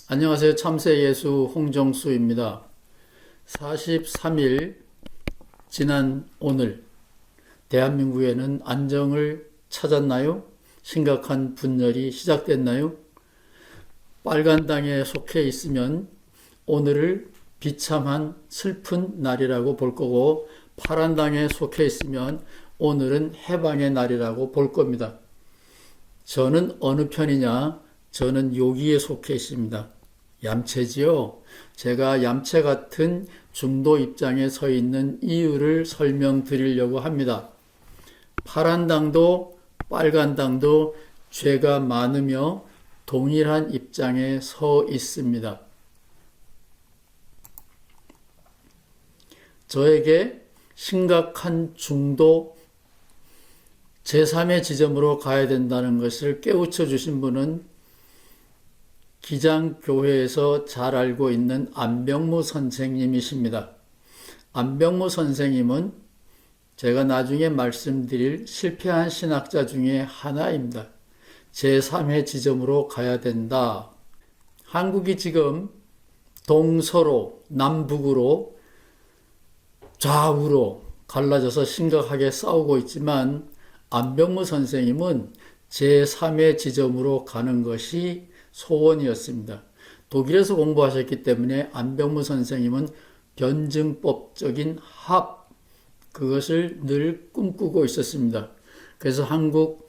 안녕하세요. 참새예수 홍정수입니다. 43일 지난 오늘 대한민국에는 안정을 찾았나요? 심각한 분열이 시작됐나요? 빨간당에 속해 있으면 오늘을 비참한 슬픈 날이라고 볼 거고, 파란당에 속해 있으면 오늘은 해방의 날이라고 볼 겁니다. 저는 어느 편이냐? 저는 여기에 속해 있습니다. 얌체지요. 제가 얌체 같은 중도 입장에 서 있는 이유를 설명드리려고 합니다. 파란 당도 빨간 당도 죄가 많으며 동일한 입장에 서 있습니다. 저에게 심각한 중도 제3의 지점으로 가야 된다는 것을 깨우쳐 주신 분은 기장교회에서 잘 알고 있는 안병무 선생님이십니다. 안병무 선생님은 제가 나중에 말씀드릴 실패한 신학자 중에 하나입니다. 제3의 지점으로 가야 된다. 한국이 지금 동서로 남북으로 좌우로 갈라져서 심각하게 싸우고 있지만, 안병무 선생님은 제3의 지점으로 가는 것이 소원이었습니다. 독일에서 공부하셨기 때문에 안병무 선생님은 변증법적인 합, 그것을 늘 꿈꾸고 있었습니다. 그래서 한국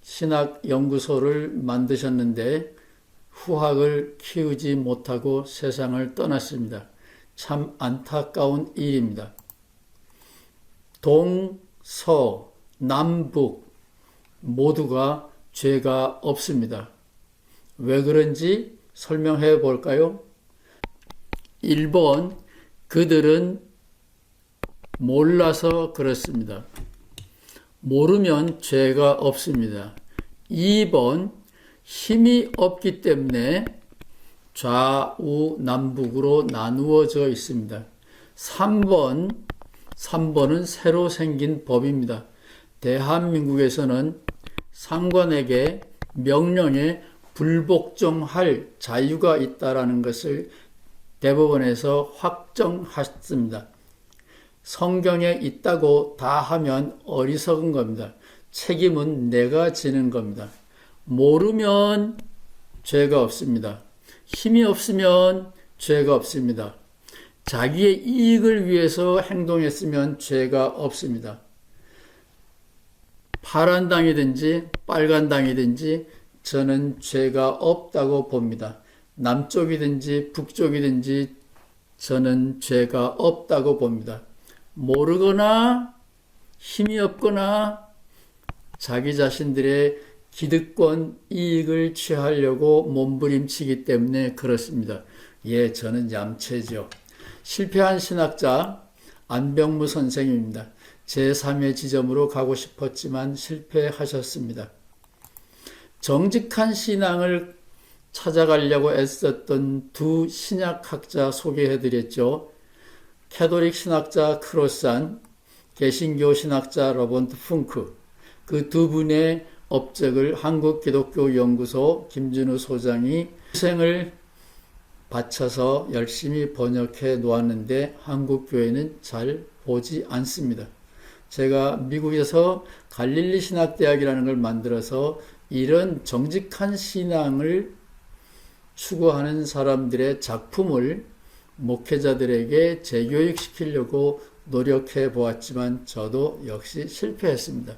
신학연구소를 만드셨는데 후학을 키우지 못하고 세상을 떠났습니다. 참 안타까운 일입니다. 동서 남북 모두가 죄가 없습니다. 왜 그런지 설명해 볼까요? 1번, 그들은 몰라서 그렇습니다. 모르면 죄가 없습니다. 2번, 힘이 없기 때문에 좌우 남북으로 나누어져 있습니다. 3번은 새로 생긴 법입니다. 대한민국에서는 상관에게 명령에 불복종할 자유가 있다라는 것을 대법원에서 확정했습니다. 성경에 있다고 다 하면 어리석은 겁니다. 책임은 내가 지는 겁니다. 모르면 죄가 없습니다. 힘이 없으면 죄가 없습니다. 자기의 이익을 위해서 행동했으면 죄가 없습니다. 파란 당이든지 빨간 당이든지 저는 죄가 없다고 봅니다. 남쪽이든지 북쪽이든지 저는 죄가 없다고 봅니다. 모르거나 힘이 없거나 자기 자신들의 기득권 이익을 취하려고 몸부림치기 때문에 그렇습니다. 예, 저는 얌체죠. 실패한 신학자 안병무 선생님입니다. 제3의 지점으로 가고 싶었지만 실패하셨습니다. 정직한 신앙을 찾아가려고 애썼던 두 신약학자 소개해드렸죠. 캐톨릭 신학자 크로산, 개신교 신학자 로버트 funk크, 그 두 분의 업적을 한국기독교연구소 김준우 소장이 생을 바쳐서 열심히 번역해 놓았는데 한국교회는 잘 보지 않습니다. 제가 미국에서 갈릴리 신학대학이라는 걸 만들어서 이런 정직한 신앙을 추구하는 사람들의 작품을 목회자들에게 재교육시키려고 노력해 보았지만 저도 역시 실패했습니다.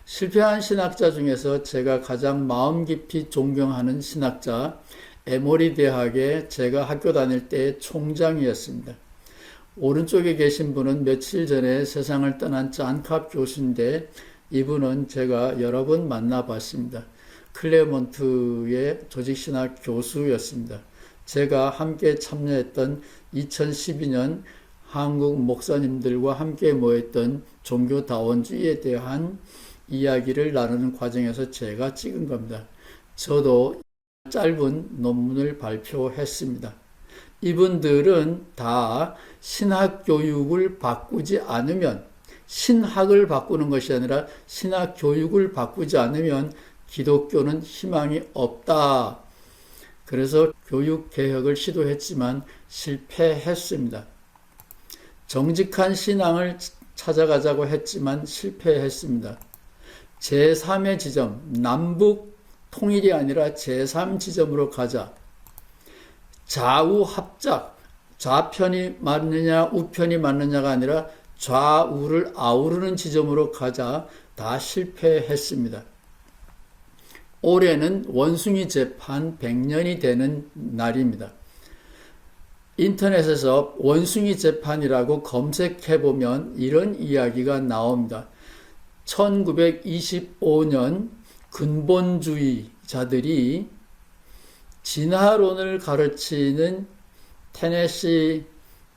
실패한 신학자 중에서 제가 가장 마음 깊이 존경하는 신학자, 에모리 대학에 제가 학교 다닐 때 총장이었습니다. 오른쪽에 계신 분은 며칠 전에 세상을 떠난 짠캅 교수인데, 이분은 제가 여러 번 만나봤습니다. 클레몬트의 조직신학 교수였습니다. 제가 함께 참여했던 2012년 한국 목사님들과 함께 모였던 종교다원주의에 대한 이야기를 나누는 과정에서 제가 찍은 겁니다. 저도 짧은 논문을 발표했습니다. 이분들은 다 신학교육을 바꾸지 않으면, 신학을 바꾸는 것이 아니라 신학교육을 바꾸지 않으면 기독교는 희망이 없다. 그래서 교육개혁을 시도했지만 실패했습니다. 정직한 신앙을 찾아가자고 했지만 실패했습니다. 제3의 지점, 남북 통일이 아니라 제3지점으로 가자. 좌우 합작, 좌편이 맞느냐 우편이 맞느냐가 아니라 좌우를 아우르는 지점으로 가자. 다 실패했습니다. 올해는 원숭이 재판 100년이 되는 날입니다. 인터넷에서 원숭이 재판이라고 검색해보면 이런 이야기가 나옵니다. 1925년 근본주의자들이 진화론을 가르치는 테네시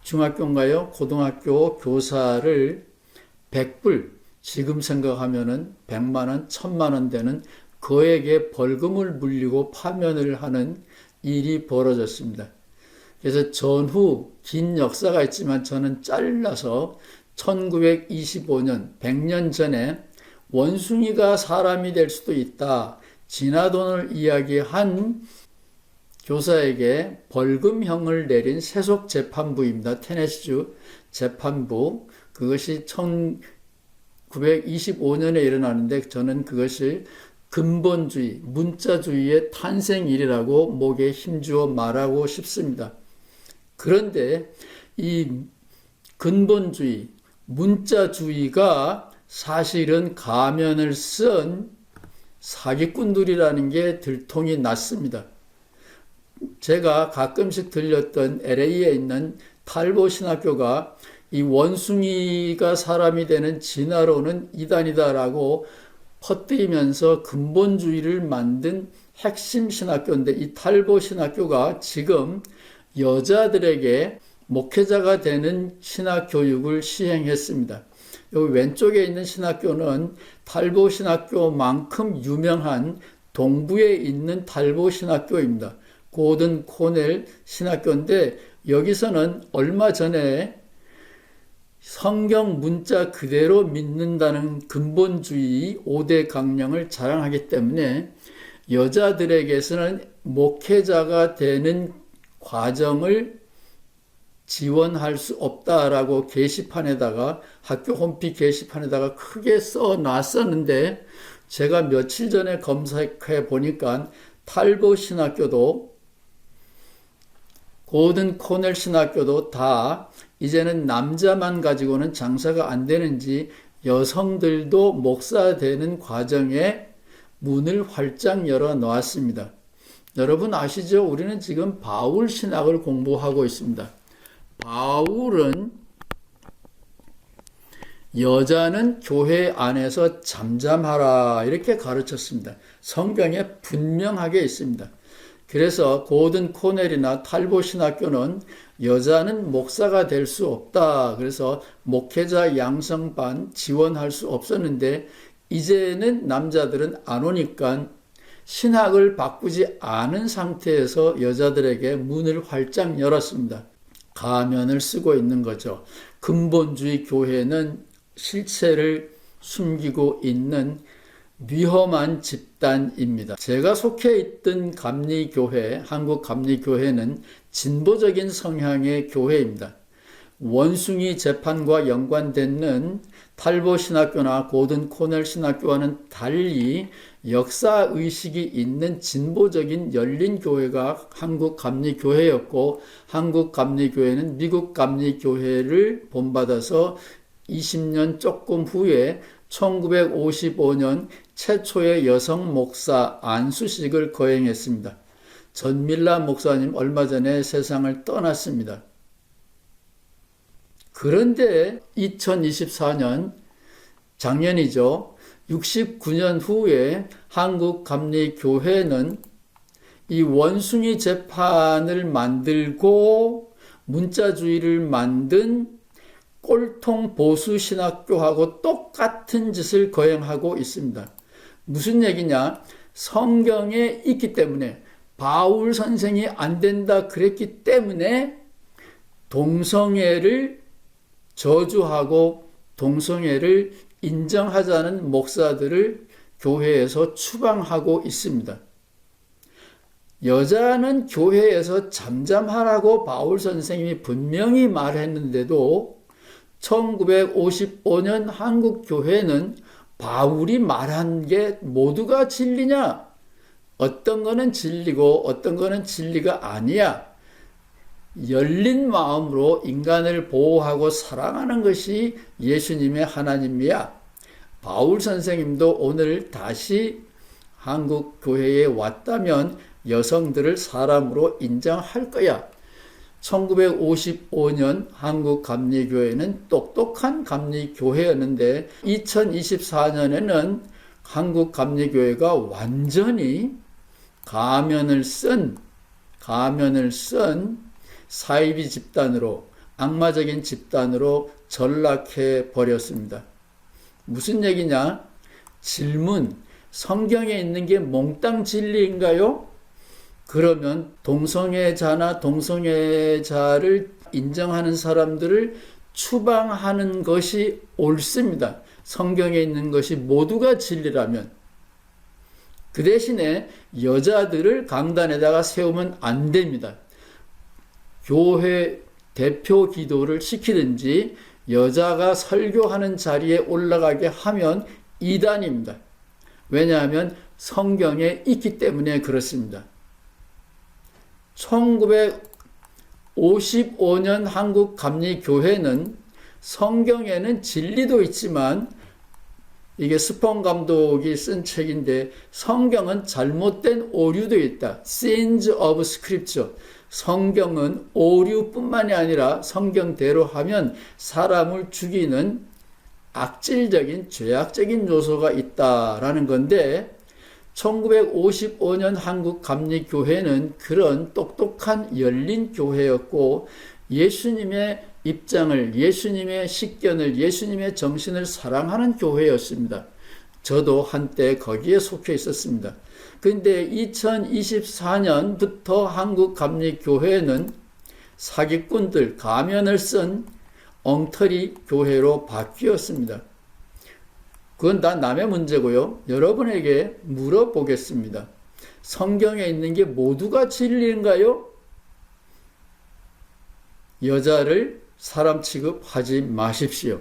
중학교인가요? 고등학교 교사를 100불, 지금 생각하면은 100만원, 1000만원 되는 그에게 벌금을 물리고 파면을 하는 일이 벌어졌습니다. 그래서 전후 긴 역사가 있지만 저는 잘라서 1925년, 100년 전에 원숭이가 사람이 될 수도 있다. 진화론을 이야기한 교사에게 벌금형을 내린 세속재판부입니다. 테네시주 재판부. 그것이 1925년에 일어나는데 저는 그것을 근본주의, 문자주의의 탄생일이라고 목에 힘주어 말하고 싶습니다. 그런데 이 근본주의, 문자주의가 사실은 가면을 쓴 사기꾼들이라는 게 들통이 났습니다. 제가 가끔씩 들렸던 LA에 있는 탈보 신학교가 이 원숭이가 사람이 되는 진화론은 이단이다라고 퍼뜨리면서 근본주의를 만든 핵심 신학교인데 이 탈보 신학교가 지금 여자들에게 목회자가 되는 신학교육을 시행했습니다. 여기 왼쪽에 있는 신학교는 탈보 신학교만큼 유명한 동부에 있는 탈보 신학교입니다. 고든 코넬 신학교인데 여기서는 얼마 전에 성경 문자 그대로 믿는다는 근본주의 5대 강령을 자랑하기 때문에 여자들에게서는 목회자가 되는 과정을 지원할 수 없다라고 게시판에다가 학교 홈피 게시판에다가 크게 써놨었는데 제가 며칠 전에 검색해 보니까 탈보 신학교도 고든 코넬 신학교도 다 이제는 남자만 가지고는 장사가 안 되는지 여성들도 목사 되는 과정에 문을 활짝 열어 놓았습니다. 여러분 아시죠? 우리는 지금 바울 신학을 공부하고 있습니다. 바울은 여자는 교회 안에서 잠잠하라 이렇게 가르쳤습니다. 성경에 분명하게 있습니다. 그래서 고든 코넬이나 탈보 신학교는 여자는 목사가 될 수 없다. 그래서 목회자 양성반 지원할 수 없었는데 이제는 남자들은 안 오니까 신학을 바꾸지 않은 상태에서 여자들에게 문을 활짝 열었습니다. 가면을 쓰고 있는 거죠. 근본주의 교회는 실체를 숨기고 있는 위험한 집단입니다. 제가 속해 있던 감리교회, 한국감리교회는 진보적인 성향의 교회입니다. 원숭이 재판과 연관되는 탈보 신학교나 고든 코넬 신학교와는 달리 역사의식이 있는 진보적인 열린 교회가 한국감리교회였고 한국감리교회는 미국감리교회를 본받아서 20년 조금 후에 1955년 최초의 여성 목사 안수식을 거행했습니다. 전밀라 목사님 얼마 전에 세상을 떠났습니다. 그런데 2024년 작년이죠. 69년 후에 한국감리교회는 이 원숭이 재판을 만들고 문자주의를 만든 꼴통 보수 신학교하고 똑같은 짓을 거행하고 있습니다. 무슨 얘기냐? 성경에 있기 때문에 바울 선생이 안 된다 그랬기 때문에 동성애를 저주하고 동성애를 인정하자는 목사들을 교회에서 추방하고 있습니다. 여자는 교회에서 잠잠하라고 바울 선생님이 분명히 말했는데도 1955년 한국 교회는 바울이 말한 게 모두가 진리냐? 어떤 거는 진리고 어떤 거는 진리가 아니야. 열린 마음으로 인간을 보호하고 사랑하는 것이 예수님의 하나님이야. 바울 선생님도 오늘 다시 한국 교회에 왔다면 여성들을 사람으로 인정할 거야. 1955년 한국 감리교회는 똑똑한 감리교회였는데 2024년에는 한국 감리교회가 완전히 가면을 쓴 사이비 집단으로, 악마적인 집단으로 전락해 버렸습니다. 무슨 얘기냐? 질문, 성경에 있는 게 몽땅 진리인가요? 그러면 동성애자나 동성애자를 인정하는 사람들을 추방하는 것이 옳습니다. 성경에 있는 것이 모두가 진리라면. 그 대신에 여자들을 강단에다가 세우면 안 됩니다. 교회 대표 기도를 시키든지 여자가 설교하는 자리에 올라가게 하면 이단입니다. 왜냐하면 성경에 있기 때문에 그렇습니다. 1955년 한국 감리교회는 성경에는 진리도 있지만 이게 스폰 감독이 쓴 책인데 성경은 잘못된 오류도 있다. Sins of Scripture. 성경은 오류뿐만이 아니라 성경대로 하면 사람을 죽이는 악질적인 죄악적인 요소가 있다라는 건데 1955년 한국 감리교회는 그런 똑똑한 열린 교회였고 예수님의 입장을, 예수님의 식견을, 예수님의 정신을 사랑하는 교회였습니다. 저도 한때 거기에 속해 있었습니다. 그런데 2024년부터 한국 감리교회는 사기꾼들, 가면을 쓴 엉터리 교회로 바뀌었습니다. 그건 다 남의 문제고요. 여러분에게 물어보겠습니다. 성경에 있는 게 모두가 진리인가요? 여자를 사람 취급하지 마십시오.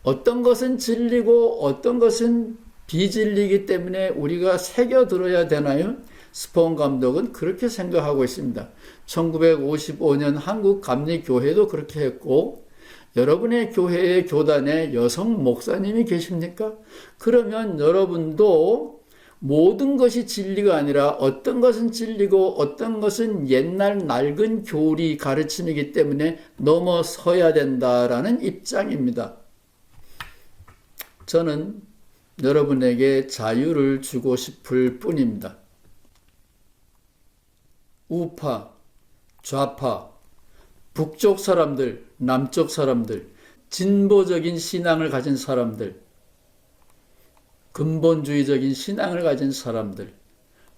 어떤 것은 진리고 어떤 것은 비진리이기 때문에 우리가 새겨들어야 되나요? 스폰 감독은 그렇게 생각하고 있습니다. 1955년 한국 감리교회도 그렇게 했고 여러분의 교회의 교단에 여성 목사님이 계십니까? 그러면 여러분도 모든 것이 진리가 아니라 어떤 것은 진리고 어떤 것은 옛날 낡은 교리 가르침이기 때문에 넘어서야 된다라는 입장입니다. 저는 여러분에게 자유를 주고 싶을 뿐입니다. 우파, 좌파, 북쪽 사람들, 남쪽 사람들, 진보적인 신앙을 가진 사람들, 근본주의적인 신앙을 가진 사람들,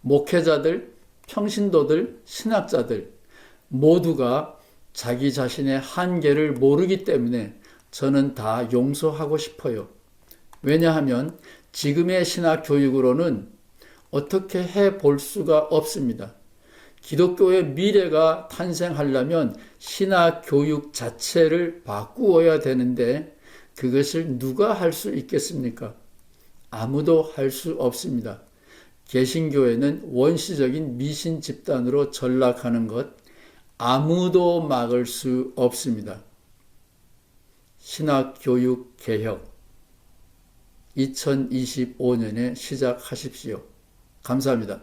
목회자들, 평신도들, 신학자들 모두가 자기 자신의 한계를 모르기 때문에 저는 다 용서하고 싶어요. 왜냐하면 지금의 신학 교육으로는 어떻게 해볼 수가 없습니다. 기독교의 미래가 탄생하려면 신학 교육 자체를 바꾸어야 되는데 그것을 누가 할 수 있겠습니까? 아무도 할 수 없습니다. 개신교회는 원시적인 미신 집단으로 전락하는 것 아무도 막을 수 없습니다. 신학 교육 개혁 2025년에 시작하십시오. 감사합니다.